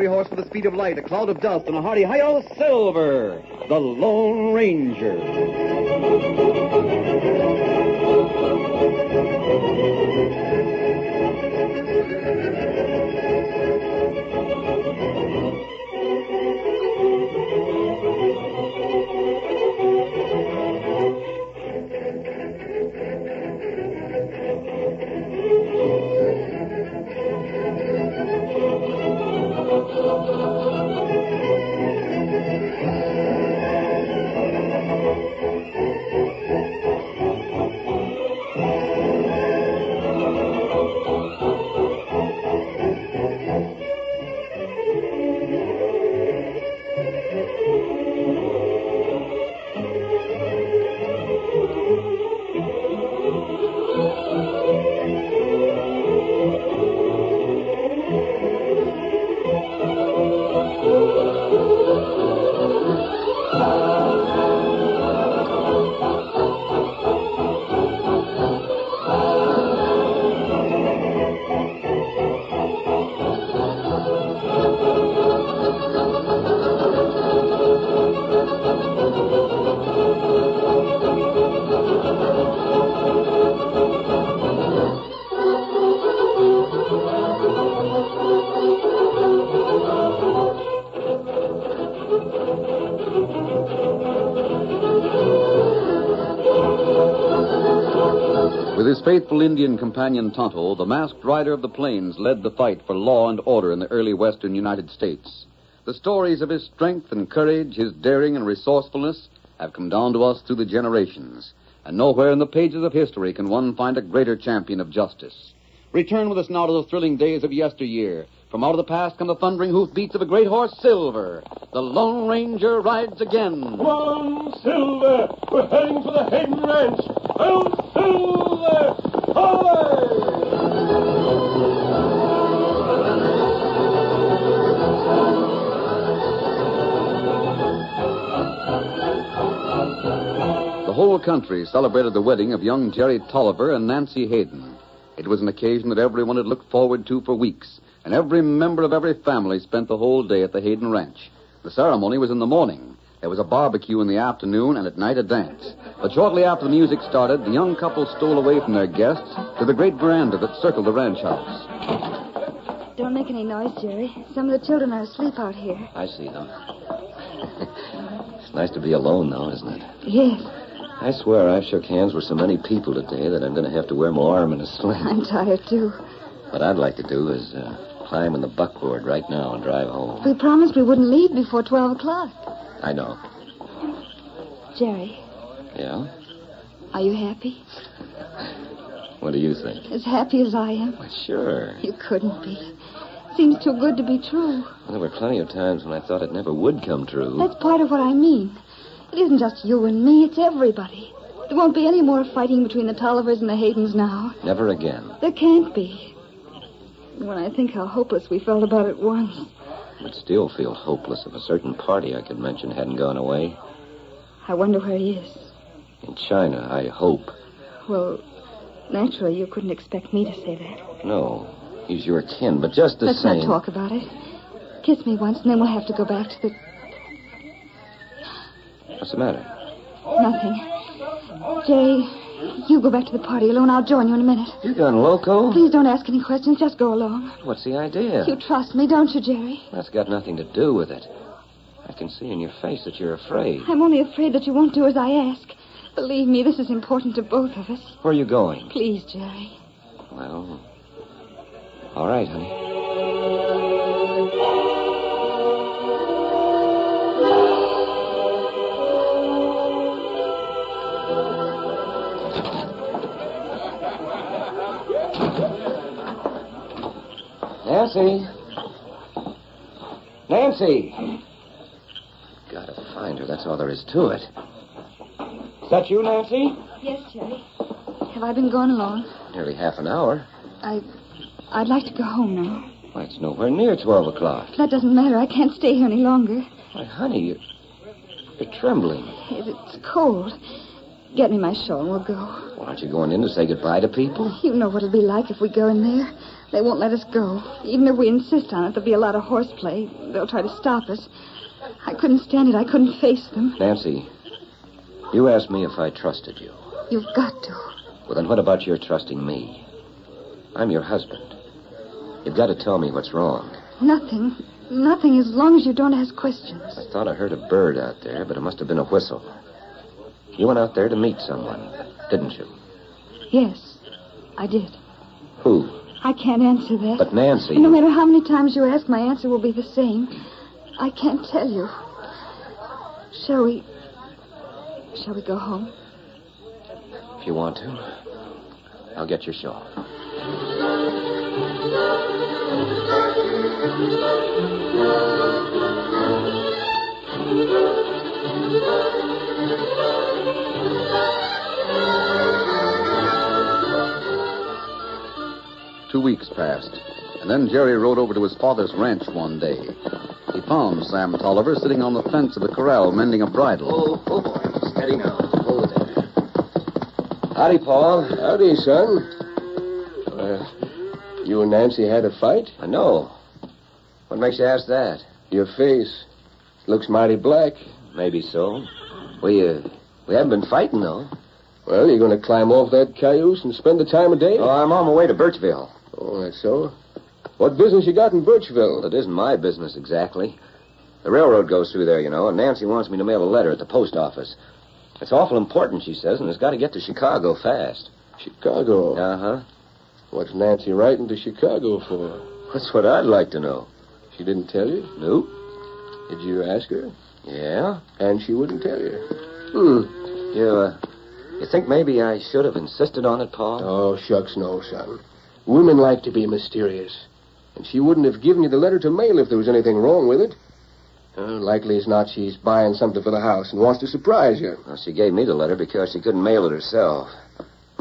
every horse with the speed of light, a cloud of dust, and a hearty hi-yo silver, the Lone Ranger. With his faithful Indian companion Tonto, the masked rider of the plains led the fight for law and order in the early western United States. The stories of his strength and courage, his daring and resourcefulness, have come down to us through the generations. And nowhere in the pages of history can one find a greater champion of justice. Return with us now to the thrilling days of yesteryear. From out of the past come the thundering hoofbeats of a great horse, Silver. The Lone Ranger rides again. Come on, Silver! We're heading for the Hayden Ranch! Oh, Silver! Hooray! The whole country celebrated the wedding of young Jerry Tolliver and Nancy Hayden. It was an occasion that everyone had looked forward to for weeks, and every member of every family spent the whole day at the Hayden Ranch. The ceremony was in the morning. There was a barbecue in the afternoon, and at night a dance. But shortly after the music started, the young couple stole away from their guests to the great veranda that circled the ranch house. Don't make any noise, Jerry. Some of the children are asleep out here. I see them. It's nice to be alone, though, isn't it? Yes. I swear I've shook hands with so many people today that I'm going to have to wear my arm in a sling. I'm tired, too. What I'd like to do is climb in the buckboard right now and drive home. We promised we wouldn't leave before 12 o'clock. I know. Jerry. Yeah? Are you happy? What do you think? As happy as I am? Well, sure. You couldn't be. Seems too good to be true. Well, there were plenty of times when I thought it never would come true. That's part of what I mean. It isn't just you and me, it's everybody. There won't be any more fighting between the Tollivers and the Haydens now. Never again. There can't be. When I think how hopeless we felt about it once. I'd still feel hopeless if a certain party I could mention hadn't gone away. I wonder where he is. In China, I hope. Well, naturally, you couldn't expect me to say that. No, he's your kin, but just the same... Let's not talk about it. Kiss me once, and then we'll have to go back to the... What's the matter? Nothing. Jerry, you go back to the party alone. I'll join you in a minute. You gone loco? Please don't ask any questions. Just go along. What's the idea? You trust me, don't you, Jerry? That's got nothing to do with it. I can see in your face that you're afraid. I'm only afraid that you won't do as I ask. Believe me, this is important to both of us. Where are you going? Please, Jerry. Well, all right, honey. Nancy! Nancy! Gotta find her. That's all there is to it. Is that you, Nancy? Yes, Jerry. Have I been gone long? Nearly half an hour. I'd like to go home now. Why, it's nowhere near 12 o'clock. That doesn't matter. I can't stay here any longer. Why, honey, you're trembling. It's cold. Get me my shawl and we'll go. Well, aren't you going in to say goodbye to people? You know what it'll be like if we go in there. They won't let us go. Even if we insist on it, there'll be a lot of horseplay. They'll try to stop us. I couldn't stand it. I couldn't face them. Nancy, you asked me if I trusted you. You've got to. Well, then what about your trusting me? I'm your husband. You've got to tell me what's wrong. Nothing. Nothing as long as you don't ask questions. I thought I heard a bird out there, but it must have been a whistle. You went out there to meet someone, didn't you? Yes, I did. Who? I can't answer that. But Nancy... And no matter how many times you ask, my answer will be the same. I can't tell you. Shall we go home? If you want to, I'll get your shawl. 2 weeks passed, and then Jerry rode over to his father's ranch one day. He found Sam Tolliver sitting on the fence of the corral mending a bridle. Oh, boy. Steady now. Hold it there. Howdy, Paul. Howdy, son. You and Nancy had a fight? I know. What makes you ask that? Your face looks mighty black. Maybe so. We haven't been fighting, though. Well, you going to climb off that cayuse and spend the time of day? Oh, I'm on my way to Birchville. Oh, that's so. What business you got in Birchville? Well, it isn't my business exactly. The railroad goes through there, you know, and Nancy wants me to mail a letter at the post office. It's awful important, she says, and it's got to get to Chicago fast. Chicago? Uh-huh. What's Nancy writing to Chicago for? That's what I'd like to know. She didn't tell you? Nope. Did you ask her? Yeah? And she wouldn't tell you? You think maybe I should have insisted on it, Paul? Oh, shucks no, son. Women like to be mysterious. And she wouldn't have given you the letter to mail if there was anything wrong with it. Likely as not, she's buying something for the house and wants to surprise you. Well, she gave me the letter because she couldn't mail it herself.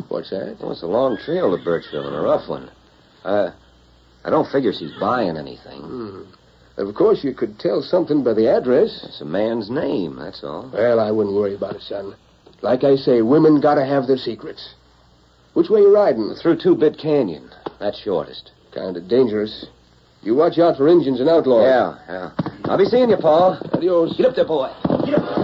What's that? Well, it's a long trail to Birchville and a rough one. I don't figure she's buying anything. Of course, you could tell something by the address. It's a man's name, that's all. Well, I wouldn't worry about it, son. Like I say, women gotta have their secrets. Which way you riding? Through Two-Bit Canyon. That's shortest. Kind of dangerous. You watch out for Indians and outlaws. Yeah. I'll be seeing you, Paul. Adios. Get up there, boy. Get up there.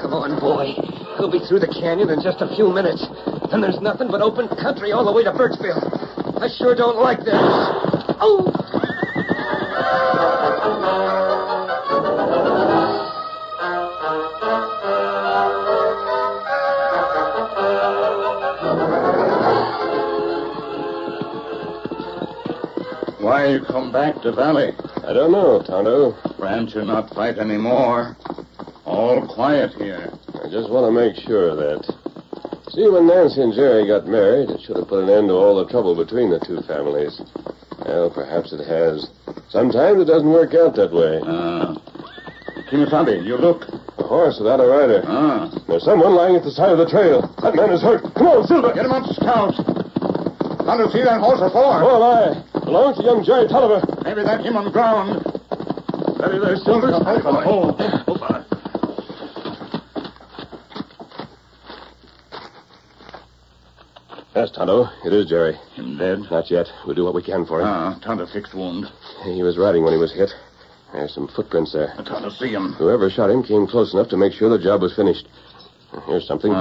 Come on, boy. We'll be through the canyon in just a few minutes. And there's nothing but open country all the way to Birchville. I sure don't like this. Oh! Why you come back to Valley? I don't know, Tonto. Ranch you not fight anymore. All quiet here. I just want to make sure of that. See, when Nancy and Jerry got married, it should have put an end to all the trouble between the two families. Well, perhaps it has. Sometimes it doesn't work out that way. Kimasabi, you look. A horse without a rider. There's someone lying at the side of the trail. That man is hurt. Come on, Silver. Get him up, Scout. How to see that horse before? Oh, I. Belongs to young Jerry Tolliver. Maybe that him on ground. Steady there, Silver. Yes, Tonto. It is Jerry. Him dead? Not yet. We'll do what we can for him. Time to fix wound. He was riding when he was hit. There's some footprints there. Time to see him. Whoever shot him came close enough to make sure the job was finished. Here's something.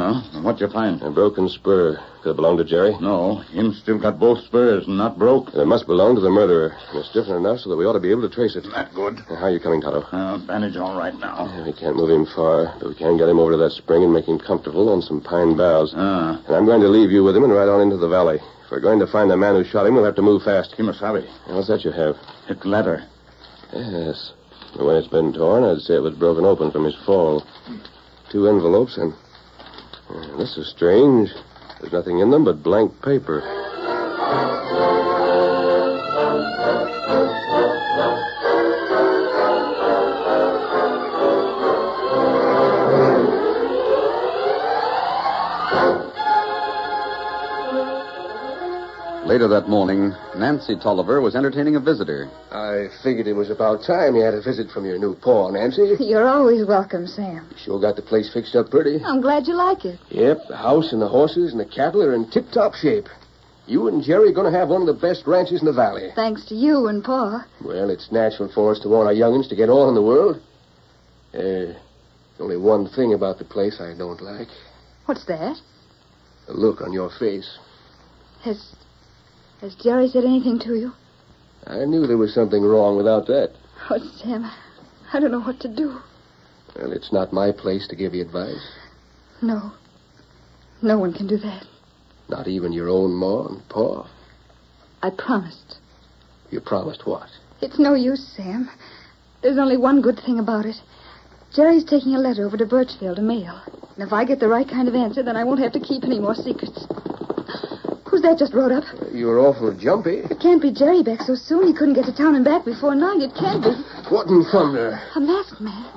What'd you find? A broken spur. Could it belong to Jerry? No, him still got both spurs and not broke. It must belong to the murderer. And it's different enough so that we ought to be able to trace it. That good. How are you coming, Tonto? Bandage all right now. We can't move him far, but we can get him over to that spring and make him comfortable on some pine boughs. And I'm going to leave you with him and ride on into the valley. If we're going to find the man who shot him, we'll have to move fast. Kimasabi. What's that you have? It's leather. Yes. When it's been torn, I'd say it was broken open from his fall. 2 envelopes and... this is strange. There's nothing in them but blank paper. Later that morning, Nancy Tolliver was entertaining a visitor. I figured it was about time you had a visit from your new paw, Nancy. You're always welcome, Sam. Sure got the place fixed up pretty. I'm glad you like it. Yep, the house and the horses and the cattle are in tip-top shape. You and Jerry are going to have one of the best ranches in the valley. Thanks to you and Pa. Well, it's natural for us to want our young'uns to get on in the world. There's only one thing about the place I don't like. What's that? The look on your face. Has Jerry said anything to you? I knew there was something wrong without that. Oh, Sam, I don't know what to do. Well, it's not my place to give you advice. No. No one can do that. Not even your own ma and pa. I promised. You promised what? It's no use, Sam. There's only one good thing about it. Jerry's taking a letter over to Birchfield to mail. And if I get the right kind of answer, then I won't have to keep any more secrets. Who's that just rode up? You were awful jumpy. It can't be Jerry back so soon. He couldn't get to town and back before night. It can't be. What in thunder? A masked man.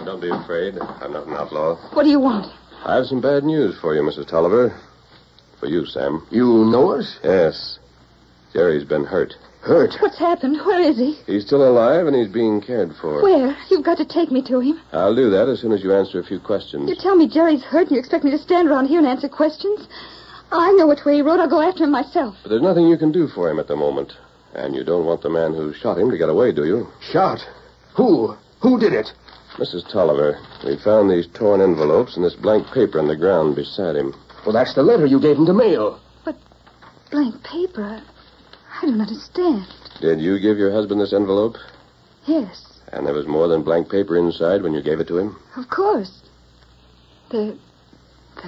Don't be afraid. I'm not an outlaw. What do you want? I have some bad news for you, Mrs. Tolliver. For you, Sam. You know us? Yes. Jerry's been hurt. Hurt? What's happened? Where is he? He's still alive, and he's being cared for. Where? You've got to take me to him. I'll do that as soon as you answer a few questions. You tell me Jerry's hurt and you expect me to stand around here and answer questions? I know which way he rode. I'll go after him myself. But there's nothing you can do for him at the moment. And you don't want the man who shot him to get away, do you? Shot? Who? Who did it? Mrs. Tolliver, we found these torn envelopes and this blank paper on the ground beside him. Well, that's the letter you gave him to mail. But blank paper? I don't understand. Did you give your husband this envelope? Yes. And there was more than blank paper inside when you gave it to him? Of course. There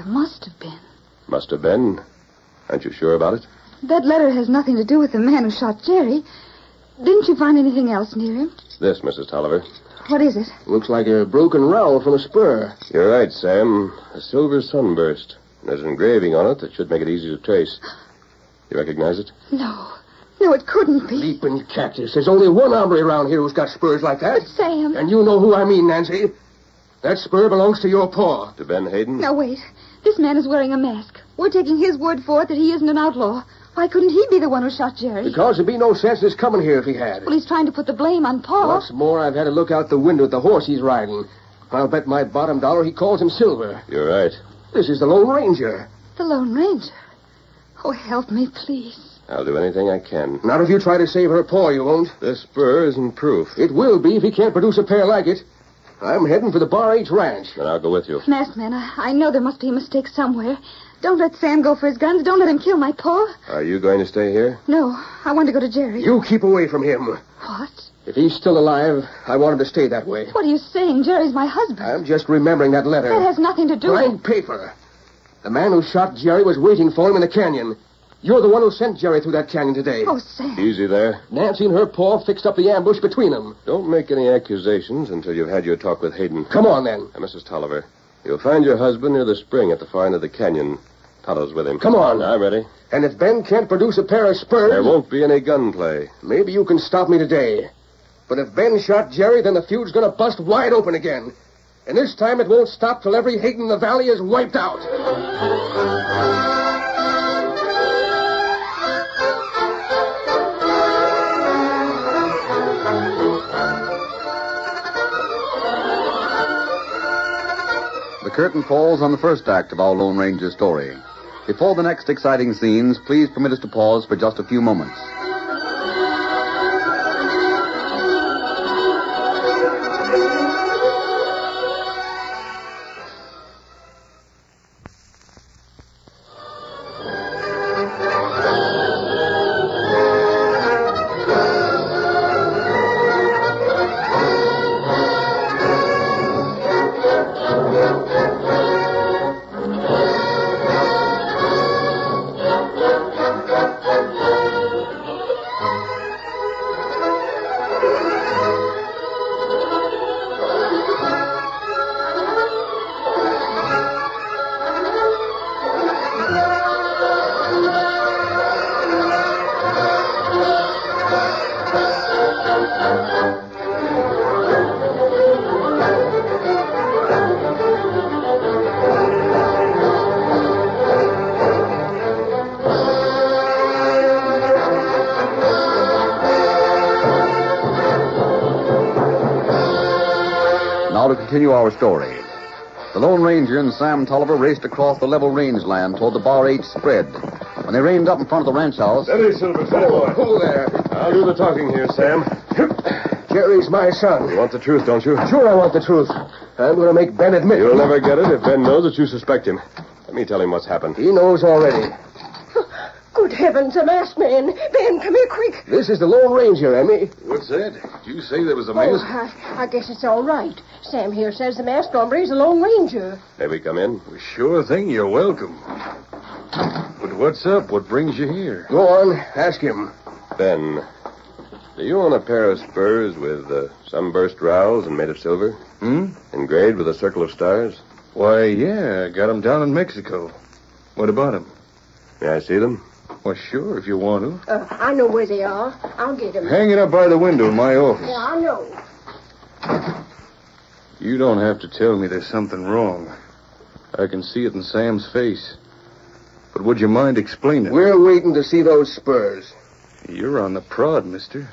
must have been. Must have been. Aren't you sure about it? That letter has nothing to do with the man who shot Jerry. Didn't you find anything else near him? It's this, Mrs. Tolliver. What is it? Looks like a broken rowel from a spur. You're right, Sam. A silver sunburst. There's an engraving on it that should make it easy to trace. You recognize it? No. No, it couldn't be. Leaping cactus. There's only one hombre around here who's got spurs like that. But Sam... And you know who I mean, Nancy. That spur belongs to your paw. To Ben Hayden? Now, wait. This man is wearing a mask. We're taking his word for it that he isn't an outlaw. Why couldn't he be the one who shot Jerry? Because there'd be no sense in his coming here if he had. Well, he's trying to put the blame on Pa. What's more, I've had to look out the window at the horse he's riding. I'll bet my bottom dollar he calls him Silver. You're right. This is the Lone Ranger. The Lone Ranger? Oh, help me, please. I'll do anything I can. Not if you try to save her paw, you won't. This spur isn't proof. It will be if he can't produce a pair like it. I'm heading for the Bar H Ranch. Then I'll go with you. Masked man, I know there must be a mistake somewhere. Don't let Sam go for his guns. Don't let him kill my paw. Are you going to stay here? No, I want to go to Jerry. You keep away from him. What? If he's still alive, I want him to stay that way. What are you saying? Jerry's my husband. I'm just remembering that letter. That has nothing to do with... Blank paper. The man who shot Jerry was waiting for him in the canyon. You're the one who sent Jerry through that canyon today. Oh, Sam. Easy there. Nancy and her paw fixed up the ambush between them. Don't make any accusations until you've had your talk with Hayden. Come on, then. Now, Mrs. Tolliver, you'll find your husband near the spring at the far end of the canyon. Tonto's with him. Come on. I'm ready. And if Ben can't produce a pair of spurs... There won't be any gunplay. Maybe you can stop me today. But if Ben shot Jerry, then the feud's going to bust wide open again. And this time it won't stop till every Hayden in the valley is wiped out. The curtain falls on the first act of our Lone Ranger story. Before the next exciting scenes, please permit us to pause for just a few moments. Now to continue our story. The Lone Ranger and Sam Tolliver raced across the level rangeland toward the Bar H spread. When they reined up in front of the ranch house... Steady, Silver, steady, boy. Hold there. I'll do the talking here, Sam. Jerry's my son. You want the truth, don't you? Sure, I want the truth. I'm going to make Ben admit. You'll never get it if Ben knows that you suspect him. Let me tell him what's happened. He knows already. Good heavens, a masked man. Ben, come here quick. This is the Lone Ranger, Emmy. What's that? Did you say there was a Oh, I guess it's all right. Sam here says the masked hombre is a Lone Ranger. May we come in? Sure thing, you're welcome. But what's up? What brings you here? Go on, ask him. Ben, do you own a pair of spurs with sunburst rowels and made of silver? Engraved with a circle of stars? Why, yeah, I got 'em down in Mexico. What about 'em? May I see them? Well, sure, if you want to. I know where they are. I'll get them. Hanging up by the window in my office. Yeah, I know. You don't have to tell me there's something wrong. I can see it in Sam's face. But would you mind explaining? We're waiting to see those spurs. You're on the prod, mister.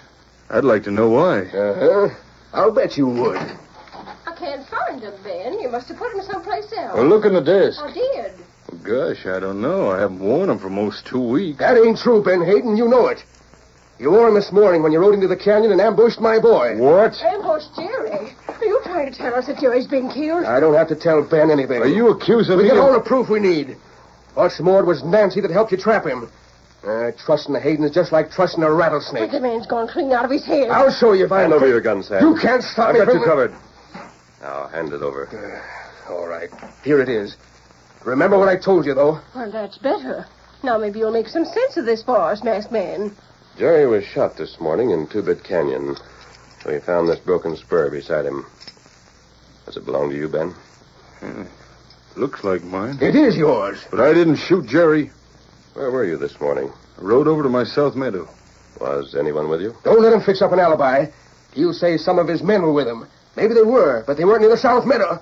I'd like to know why. Uh-huh. I'll bet you would. I can't find them, Ben. You must have put them someplace else. Well, look in the desk. I did. Gosh, I don't know. I haven't worn them for most 2 weeks. That ain't true, Ben Hayden. You know it. You wore him this morning when you rode into the canyon and ambushed my boy. What? Ambush Jerry. Are you trying to tell us that Jerry's been killed? I don't have to tell Ben anything. Are you accusing We me got of... all the proof we need. What's more, it was Nancy that helped you trap him. Trusting the Hayden is just like trusting a But rattlesnake. the man's gone clean out of his head. I'll show you if I Hand over your gun, Sam. You can't stop I've me got from... you covered. Now, hand it over. All right. Here it is. Remember what I told you, though. Well, that's better. Now maybe you'll make some sense of this for us, masked man. Jerry was shot this morning in Two-Bit Canyon. We found this broken spur beside him. Does it belong to you, Ben? Looks like mine. It is yours. But I didn't shoot Jerry. Where were you this morning? I rode over to my south meadow. Was anyone with you? Don't let him fix up an alibi. He'll say some of his men were with him. Maybe they were, but they weren't near the south meadow.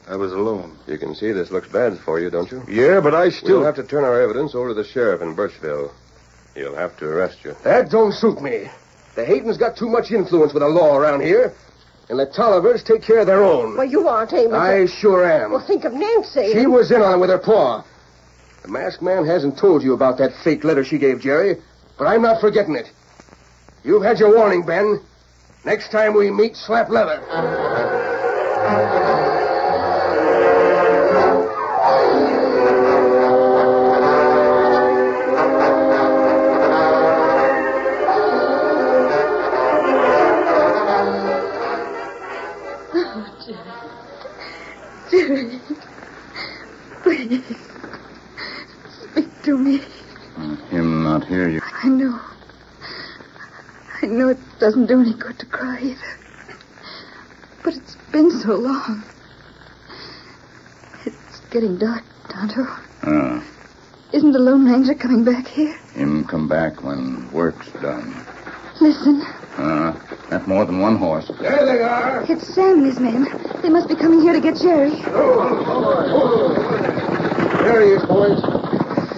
I was alone. You can see this looks bad for you, don't you? Yeah, but I still... We'll have to turn our evidence over to the sheriff in Birchville. He'll have to arrest you. That don't suit me. The Hayden's got too much influence with the law around here. And the Tollivers take care of their own. Well, you aren't aiming I sure am. Well, think of Nancy. She was in on it with her paw. The masked man hasn't told you about that fake letter she gave Jerry, but I'm not forgetting it. You've had your warning, Ben. Next time we meet, slap leather. Jerry, please, speak to me. Him not hear you. I know it doesn't do any good to cry either. But it's been so long. It's getting dark, Tonto. Isn't the Lone Ranger coming back here? Him come back when work's done. Listen, That's more than one horse. There they are. it's Sam and his men. They must be coming here to get Jerry. There he is, boys.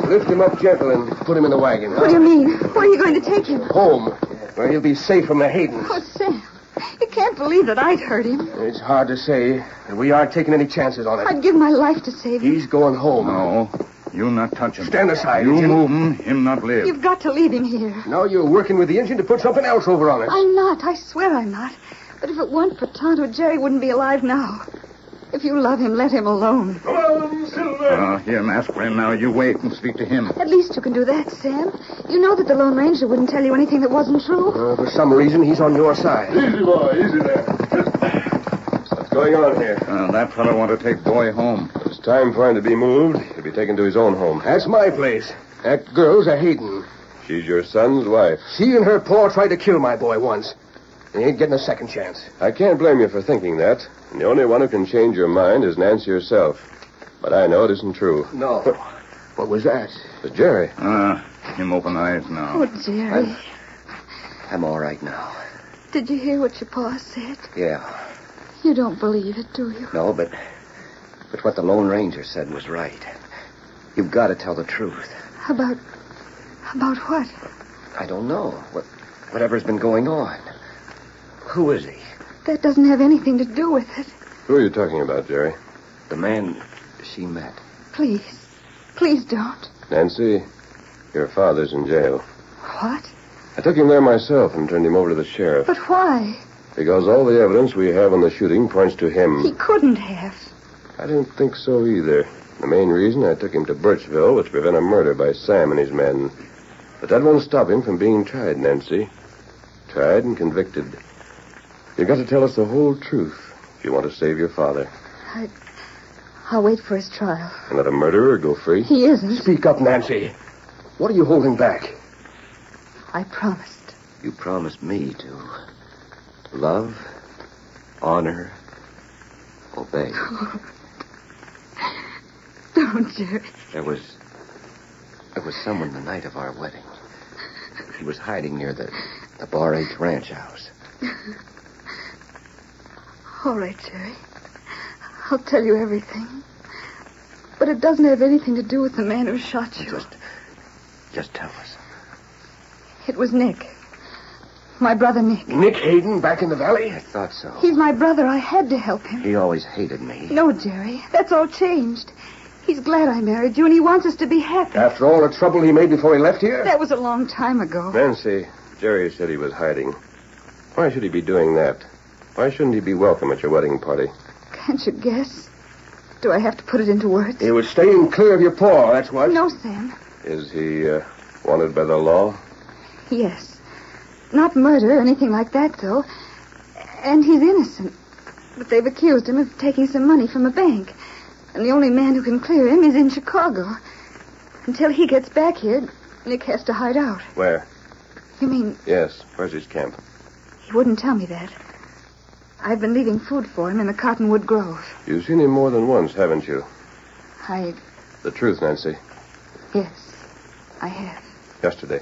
Lift him up gentle and put him in the wagon. What do you mean? Where are you going to take him? Home, where he'll be safe from the Haydens. Oh, Sam, you can't believe that I'd hurt him. It's hard to say. We aren't taking any chances on it. I'd give my life to save him. He's going home. No, you not touch him. Stand aside, You Jim. move him not live. You've got to leave him here. Now you're working with the engine to put something else over on us. I'm not. I swear I'm not. But if it weren't for Tonto, Jerry wouldn't be alive now. If you love him, let him alone. Come on, Silver. Here, masked man, now you wait and speak to him. At least you can do that, Sam. You know that the Lone Ranger wouldn't tell you anything that wasn't true. For some reason, he's on your side. Easy, boy. Easy there. What's going on here? That fellow want to take boy home. It's time for him to be moved. He'll be taken to his own home. That's my place. That girl's a Hayden. She's your son's wife. She and her paw tried to kill my boy once. They ain't getting a second chance. I can't blame you for thinking that. And the only one who can change your mind is Nancy herself. But I know it isn't true. No. What was that? But Jerry. Him open eyes now. Oh, Jerry. I'm all right now. Did you hear what your pa said? Yeah. You don't believe it, do you? No, but what the Lone Ranger said was right. You've got to tell the truth. About what? I don't know. Whatever's been going on. Who is he? That doesn't have anything to do with it. Who are you talking about, Jerry? The man she met. Please. Please don't. Nancy, your father's in jail. What? I took him there myself and turned him over to the sheriff. But why? Because all the evidence we have on the shooting points to him. He couldn't have. I didn't think so either. The main reason I took him to Birchville was to prevent a murder by Sam and his men. But that won't stop him from being tried, Nancy. Tried and convicted. You've got to tell us the whole truth if you want to save your father. I'll wait for his trial. And let a murderer go free? He isn't. Speak up, Nancy. What are you holding back? I promised. You promised me to love, honor, obey. Don't, Jerry. There was someone the night of our wedding. He was hiding near the Bar H ranch house. All right, Jerry. I'll tell you everything. But it doesn't have anything to do with the man who shot you. Just tell us. It was Nick. My brother Nick. Nick Hayden back in the valley? I thought so. He's my brother. I had to help him. He always hated me. No, Jerry. That's all changed. He's glad I married you, and he wants us to be happy. After all the trouble he made before he left here? That was a long time ago. Nancy, Jerry said he was hiding. Why should he be doing that? Why shouldn't he be welcome at your wedding party? Can't you guess? Do I have to put it into words? He was staying clear of your paw, that's what. No, Sam. Is he wanted by the law? Yes. Not murder or anything like that, though. And he's innocent. But they've accused him of taking some money from a bank. And the only man who can clear him is in Chicago. Until he gets back here, Nick has to hide out. Where? You mean... Yes. Where's his camp? He wouldn't tell me that. I've been leaving food for him in the Cottonwood Grove. You've seen him more than once, haven't you? The truth, Nancy. Yes, I have. Yesterday.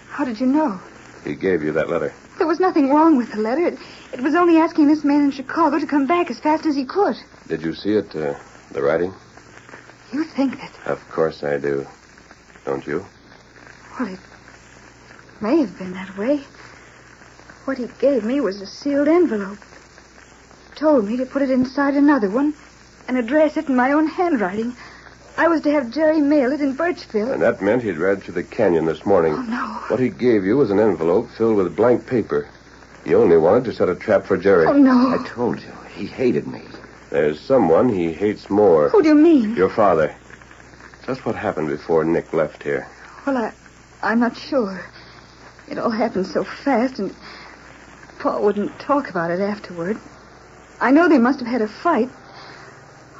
How did you know? He gave you that letter. There was nothing wrong with the letter. It was only asking this man in Chicago to come back as fast as he could. Did you see it, the writing? You think that... Of course I do. Don't you? Well, it may have been that way. What he gave me was a sealed envelope. He told me to put it inside another one and address it in my own handwriting. I was to have Jerry mail it in Birchville. And that meant he'd read through the canyon this morning. Oh, no. What he gave you was an envelope filled with blank paper. He only wanted to set a trap for Jerry. Oh, no. I told you, he hated me. There's someone he hates more. Who do you mean? Your father. Just what happened before Nick left here. Well, I'm not sure. It all happened so fast, and Paul wouldn't talk about it afterward. I know they must have had a fight.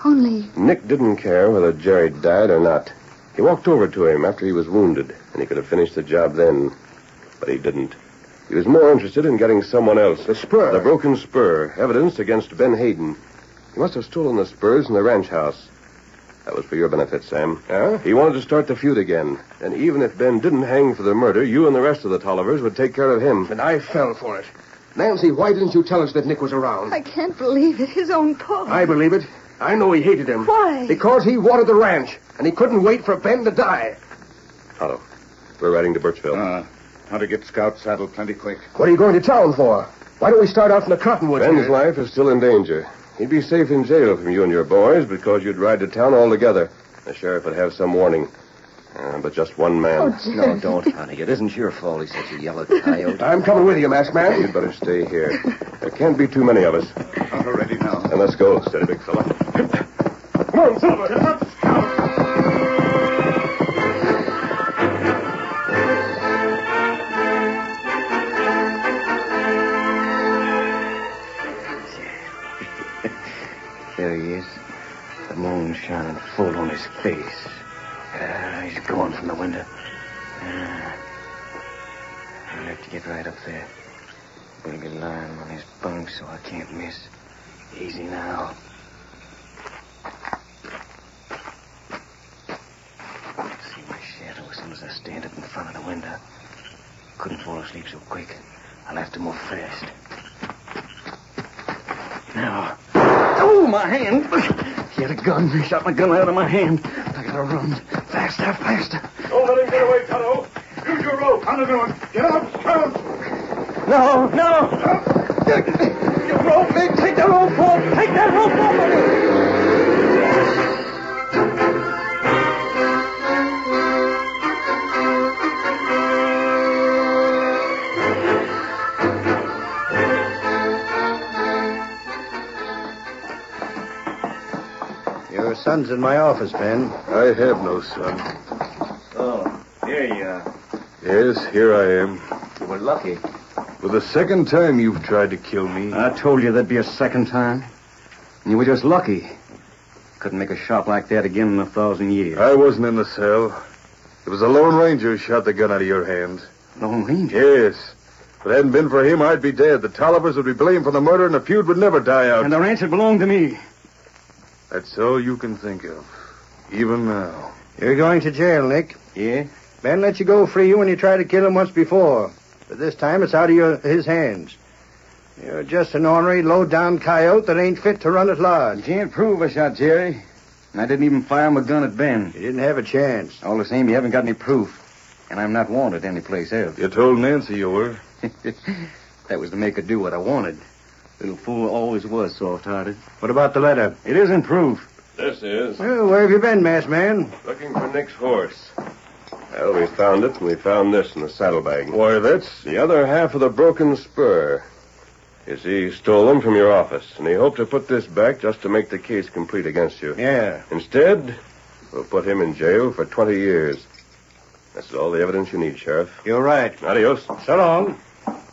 Only... Nick didn't care whether Jerry died or not. He walked over to him after he was wounded, and he could have finished the job then. But he didn't. He was more interested in getting someone else. The spur. The broken spur. Evidence against Ben Hayden. He must have stolen the spurs in the ranch house. That was for your benefit, Sam. Huh? He wanted to start the feud again. And even if Ben didn't hang for the murder, you and the rest of the Tollivers would take care of him. And I fell for it. Nancy, why didn't you tell us that Nick was around? I can't believe it. His own Paul. I believe it. I know he hated him. Why? Because he wanted the ranch, and he couldn't wait for Ben to die. Otto, we're riding to Birchville. How to get Scout saddled plenty quick. What are you going to town for? Why don't we start out in the Cottonwoods? Ben's here? life is still in danger. He'd be safe in jail from you and your boys because you'd ride to town all together. The sheriff would have some warning. But just one man. Oh, Jerry. No, don't, honey. It isn't your fault he's such a yellow coyote. I'm coming with you, masked man. You'd better stay here. There can't be too many of us. All ready now. And let's go. Steady, big fella. Come on, Silver. There he is. The moon shining full on his face. He's going from the window. I'll have to get right up there. We'll be lying on his bunk so I can't miss. Easy now. See my shadow as soon as I stand up in front of the window. Couldn't fall asleep so quick. I'll have to move fast. Now. Oh, my hand. He had a gun. He shot my gun out of my hand. I gotta run. Faster, faster. Don't let him get away, Tonto. Use your rope. How to do it? Get up, Scout. No. Rope, Nick. Take that rope off. Take that rope off of me. Your son's in my office, Ben. I have no son. Oh, here you are. Yes, here I am. We're lucky. For the second time you've tried to kill me. I told you there'd be a second time. And you were just lucky. Couldn't make a shot like that again in 1,000 years. I wasn't in the cell. It was the Lone Ranger who shot the gun out of your hand. Lone Ranger? Yes. If it hadn't been for him, I'd be dead. The Tollivers would be blamed for the murder, and the feud would never die out. And the ranch had belonged to me. That's all you can think of. Even now. You're going to jail, Nick. Yeah? Ben let you go free when you tried to kill him once before. But this time it's out of his hands. You're just an ornery, low-down coyote that ain't fit to run at large. You can't prove I shot Jerry. And I didn't even fire my gun at Ben. You didn't have a chance. All the same, you haven't got any proof. And I'm not wanted anyplace else. You told Nancy you were. That was to make her do what I wanted. Little fool always was soft-hearted. What about the letter? It isn't proof. This is. Well, where have you been, masked man? Looking for Nick's horse. Well, we found it, and we found this in the saddlebag. Why, that's... The other half of the broken spur. You see, he stole them from your office, and he hoped to put this back just to make the case complete against you. Yeah. Instead, we'll put him in jail for 20 years. That's all the evidence you need, Sheriff. You're right. Adios. So long.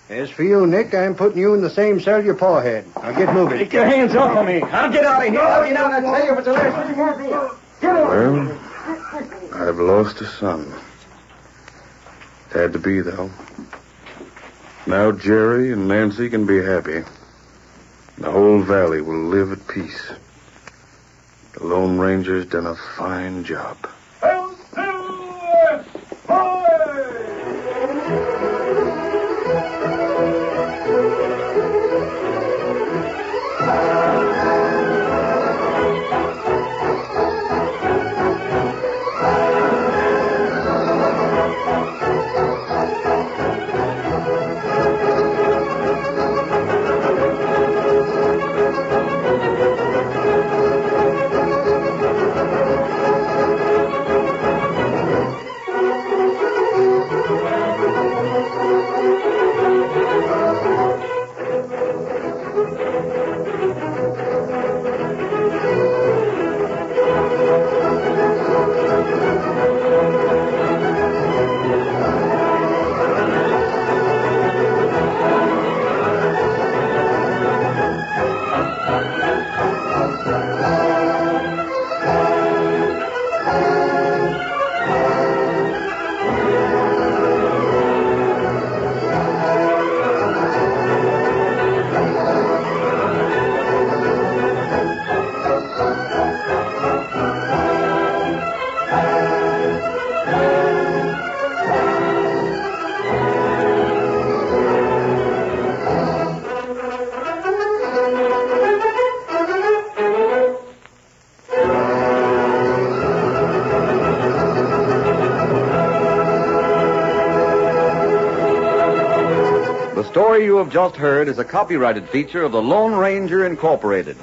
As for you, Nick, I'm putting you in the same cell your pa had. Now get moving. Take your hands off of me. I'll get out of here. I'll get out and tell you if it's the last thing you do. Well, I've lost a son. Had to be, though. Now Jerry and Nancy can be happy. The whole valley will live at peace. The Lone Ranger's done a fine job. The story you have just heard is a copyrighted feature of the Lone Ranger Incorporated.